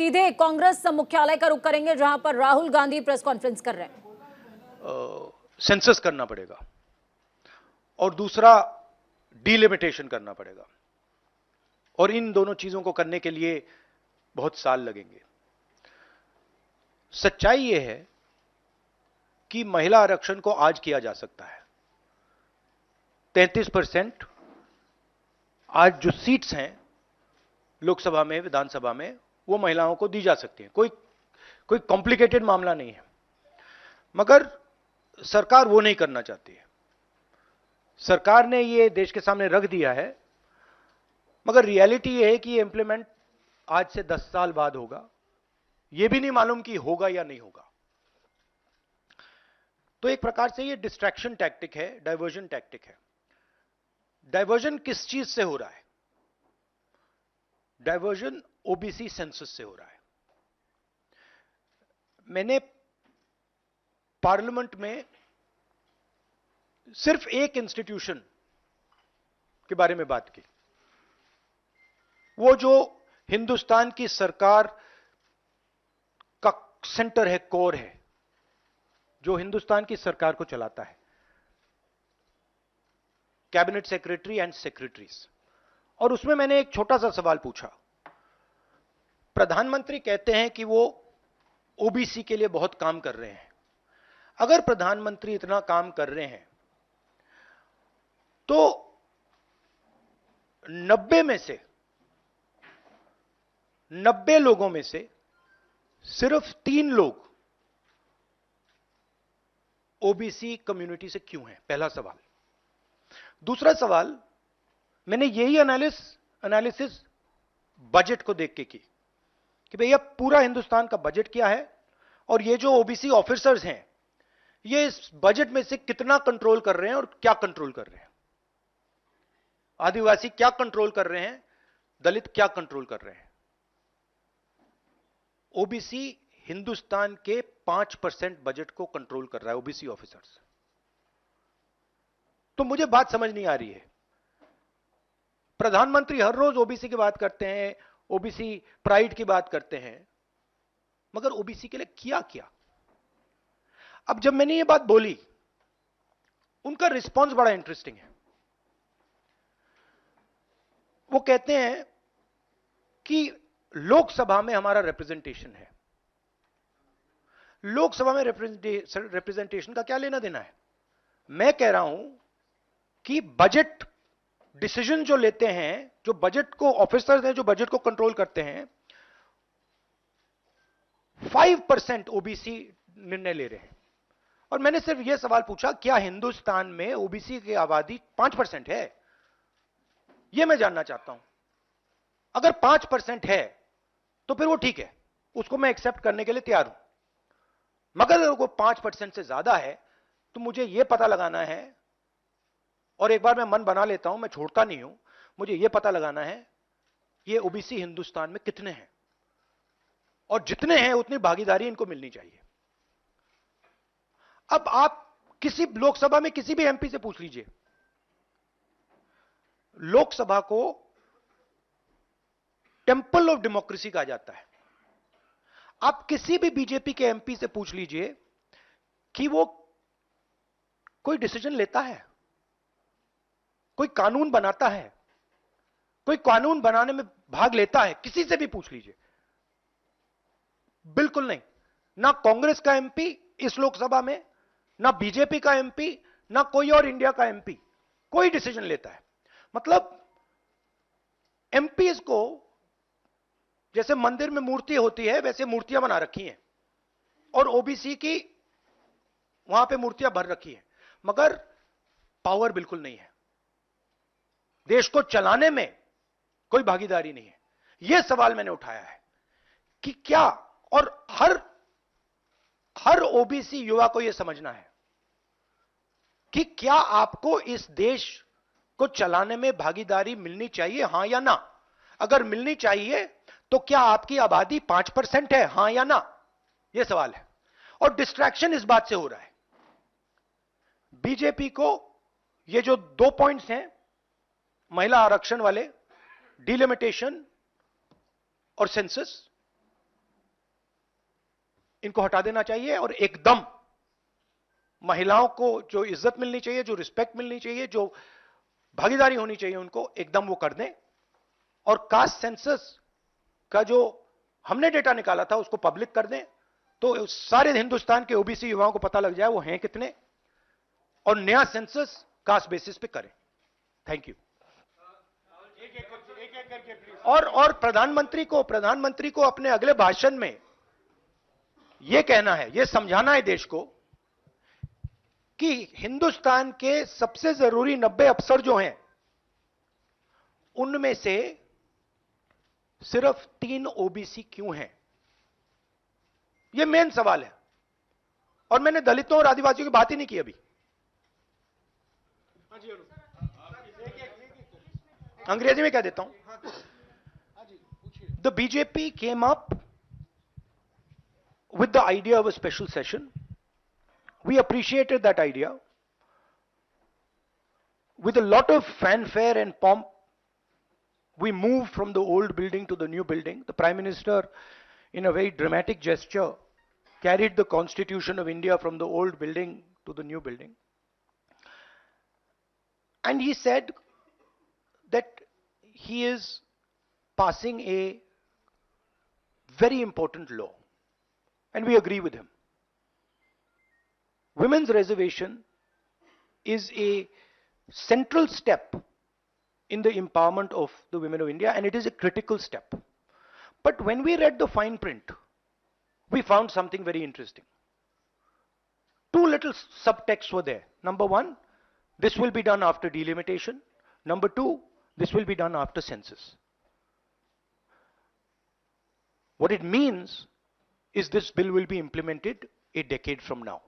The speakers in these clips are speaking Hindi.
सीधे कांग्रेस मुख्यालय का रुख करेंगे जहां पर राहुल गांधी प्रेस कॉन्फ्रेंस कर रहे हैं। सेंसस करना पड़ेगा और दूसरा डिलिमिटेशन करना पड़ेगा, और इन दोनों चीजों को करने के लिए बहुत साल लगेंगे। सच्चाई यह है कि महिला आरक्षण को आज किया जा सकता है। 33% आज जो सीट्स हैं लोकसभा में, विधानसभा में, वो महिलाओं को दी जा सकती हैं। कोई कॉम्प्लिकेटेड मामला नहीं है, मगर सरकार वो नहीं करना चाहती है। सरकार ने ये देश के सामने रख दिया है, मगर रियलिटी ये है कि ये इंप्लीमेंट आज से 10 साल बाद होगा। ये भी नहीं मालूम कि होगा या नहीं होगा। तो एक प्रकार से ये डिस्ट्रैक्शन टैक्टिक है, डाइवर्जन टैक्टिक है। डाइवर्जन किस चीज से हो रहा है? डाइवर्जन ओबीसी सेंसस से हो रहा है। मैंने पार्लियामेंट में सिर्फ एक इंस्टीट्यूशन के बारे में बात की, वो जो हिंदुस्तान की सरकार का सेंटर है, कोर है, जो हिंदुस्तान की सरकार को चलाता है, कैबिनेट सेक्रेटरी एंड सेक्रेटरीज। और उसमें मैंने एक छोटा सा सवाल पूछा। प्रधानमंत्री कहते हैं कि वो ओबीसी के लिए बहुत काम कर रहे हैं। अगर प्रधानमंत्री इतना काम कर रहे हैं तो 90 लोगों में से सिर्फ 3 लोग ओबीसी कम्युनिटी से क्यों हैं? पहला सवाल। दूसरा सवाल, मैंने यही एनालिसिस बजट को देख के की कि भैया पूरा हिंदुस्तान का बजट क्या है और ये जो ओबीसी ऑफिसर्स हैं ये इस बजट में से कितना कंट्रोल कर रहे हैं और क्या कंट्रोल कर रहे हैं। आदिवासी क्या कंट्रोल कर रहे हैं, दलित क्या कंट्रोल कर रहे हैं। ओबीसी हिंदुस्तान के 5% बजट को कंट्रोल कर रहा है, ओबीसी ऑफिसर्स। तो मुझे बात समझ नहीं आ रही है। प्रधानमंत्री हर रोज ओबीसी की बात करते हैं, ओबीसी प्राइड की बात करते हैं, मगर ओबीसी के लिए किया क्या? अब जब मैंने ये बात बोली, उनका रिस्पॉन्स बड़ा इंटरेस्टिंग है। वो कहते हैं कि लोकसभा में हमारा रिप्रेजेंटेशन है। लोकसभा में रिप्रेजेंटेशन का क्या लेना देना है? मैं कह रहा हूं कि बजट डिसीजन जो लेते हैं, जो बजट को ऑफिसर्स हैं, जो बजट को कंट्रोल करते हैं, 5% ओबीसी निर्णय ले रहे हैं। और मैंने सिर्फ यह सवाल पूछा, क्या हिंदुस्तान में ओबीसी की आबादी 5% है? यह मैं जानना चाहता हूं। अगर 5% है तो फिर वो ठीक है, उसको मैं एक्सेप्ट करने के लिए तैयार हूं। मगर अगर वो 5% से ज्यादा है तो मुझे यह पता लगाना है, और एक बार मैं मन बना लेता हूं, मैं छोड़ता नहीं हूं, मुझे यह पता लगाना है ये ओबीसी हिंदुस्तान में कितने हैं, और जितने हैं उतनी भागीदारी इनको मिलनी चाहिए। अब आप किसी लोकसभा में किसी भी एमपी से पूछ लीजिए, लोकसभा को टेंपल ऑफ डेमोक्रेसी कहा जाता है। आप किसी भी बीजेपी के एमपी से पूछ लीजिए कि वो कोई डिसीजन लेता है, कोई कानून बनाता है, कोई कानून बनाने में भाग लेता है, किसी से भी पूछ लीजिए। बिल्कुल नहीं। ना कांग्रेस का एमपी इस लोकसभा में, ना बीजेपी का एमपी, ना कोई और इंडिया का एमपी कोई डिसीजन लेता है। मतलब एमपीज को जैसे मंदिर में मूर्ति होती है वैसे मूर्तियां बना रखी हैं, और ओबीसी की वहां पे मूर्तियां भर रखी हैं, मगर पावर बिल्कुल नहीं है। देश को चलाने में कोई भागीदारी नहीं है। यह सवाल मैंने उठाया है कि क्या, और हर ओबीसी युवा को यह समझना है कि क्या आपको इस देश को चलाने में भागीदारी मिलनी चाहिए, हां या ना? अगर मिलनी चाहिए तो क्या आपकी आबादी 5% है, हां या ना? यह सवाल है। और डिस्ट्रैक्शन इस बात से हो रहा है। बीजेपी को ये जो 2 पॉइंट्स हैं, महिला आरक्षण वाले, डिलिमिटेशन और सेंसस, इनको हटा देना चाहिए और एकदम महिलाओं को जो इज्जत मिलनी चाहिए, जो रिस्पेक्ट मिलनी चाहिए, जो भागीदारी होनी चाहिए, उनको एकदम वो कर दें। और कास्ट सेंसस का जो हमने डेटा निकाला था उसको पब्लिक कर दें, तो सारे हिंदुस्तान के ओबीसी युवाओं को पता लग जाए वो हैं कितने, और नया सेंसस कास्ट बेसिस पे करें। Thank you. और प्रधानमंत्री को अपने अगले भाषण में यह कहना है, यह समझाना है देश को कि हिंदुस्तान के सबसे जरूरी 90 अफसर जो हैं उनमें से सिर्फ 3 ओबीसी क्यों हैं। यह मेन सवाल है। और मैंने दलितों और आदिवासियों की बात ही नहीं की अभी। अंग्रेजी में क्या देता हूं। The BJP came up with the idea of a special session. We appreciated that idea. With a lot of fanfare and pomp, we moved from the old building to the new building. The Prime Minister, in a very dramatic gesture, carried the Constitution of India from the old building to the new building. And he said that he is passing a very important law. And we agree with him. Women's reservation is a central step in the empowerment of the women of India, and it is a critical step. But when we read the fine print, we found something very interesting. 2 little subtexts were there. Number 1, this will be done after delimitation. Number 2, this will be done after census. What it means is this bill will be implemented a decade from now.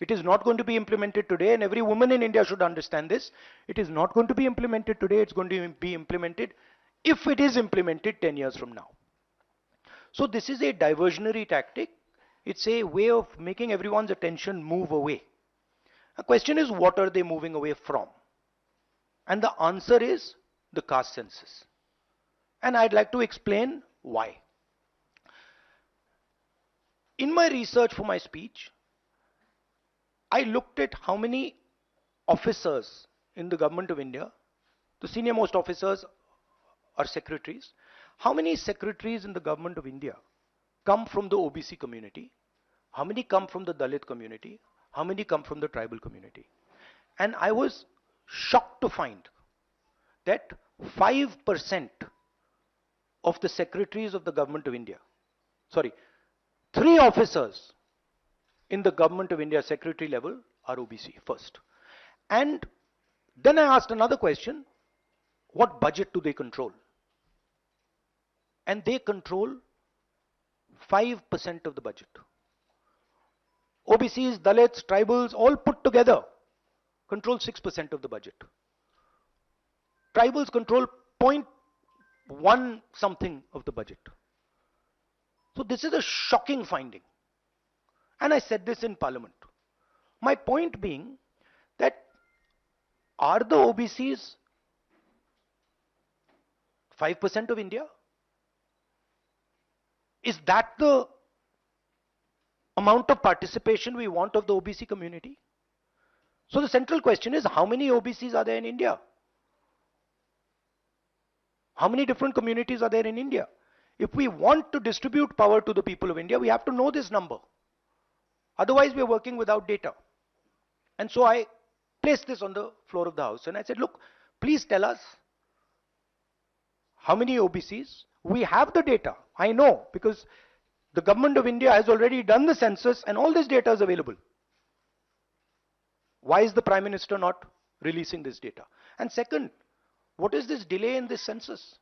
It is not going to be implemented today, and every woman in India should understand this. It is not going to be implemented today, it's going to be implemented, if it is implemented, 10 years from now. So this is a diversionary tactic. It's a way of making everyone's attention move away. The question is, what are they moving away from? And the answer is the caste census. And I'd like to explain why. In my research for my speech, I looked at how many officers in the government of India, the senior most officers are secretaries, how many secretaries in the government of India come from the OBC community, how many come from the Dalit community, how many come from the tribal community. And I was shocked to find that 5% of the secretaries of the government of India, 3 officers in the government of India secretary level are OBC first. And then I asked another question, what budget do they control? And they control 5% of the budget. OBCs, Dalits, tribals, all put together control 6% of the budget. Tribals control 0.1 something of the budget. So this is a shocking finding. And I said this in Parliament. My point being that are the OBCs 5% of India? Is that the amount of participation we want of the OBC community? So the central question is, how many OBCs are there in India? How many different communities are there in India? If we want to distribute power to the people of India, we have to know this number. Otherwise, we are working without data. And so I placed this on the floor of the House and I said, look, please tell us how many OBCs. We have the data. I know, because the government of India has already done the census and all this data is available. Why is the Prime Minister not releasing this data? And second, what is this delay in this census?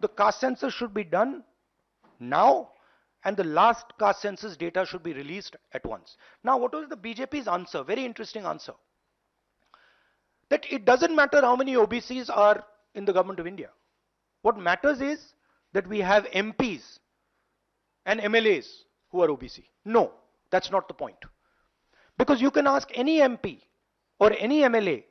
The caste census should be done now, and the last caste census data should be released at once. Now, what was the BJP's answer? Very interesting answer. That it doesn't matter how many OBCs are in the government of India. What matters is that we have MPs and MLAs who are OBC. No, that's not the point. Because you can ask any MP or any MLA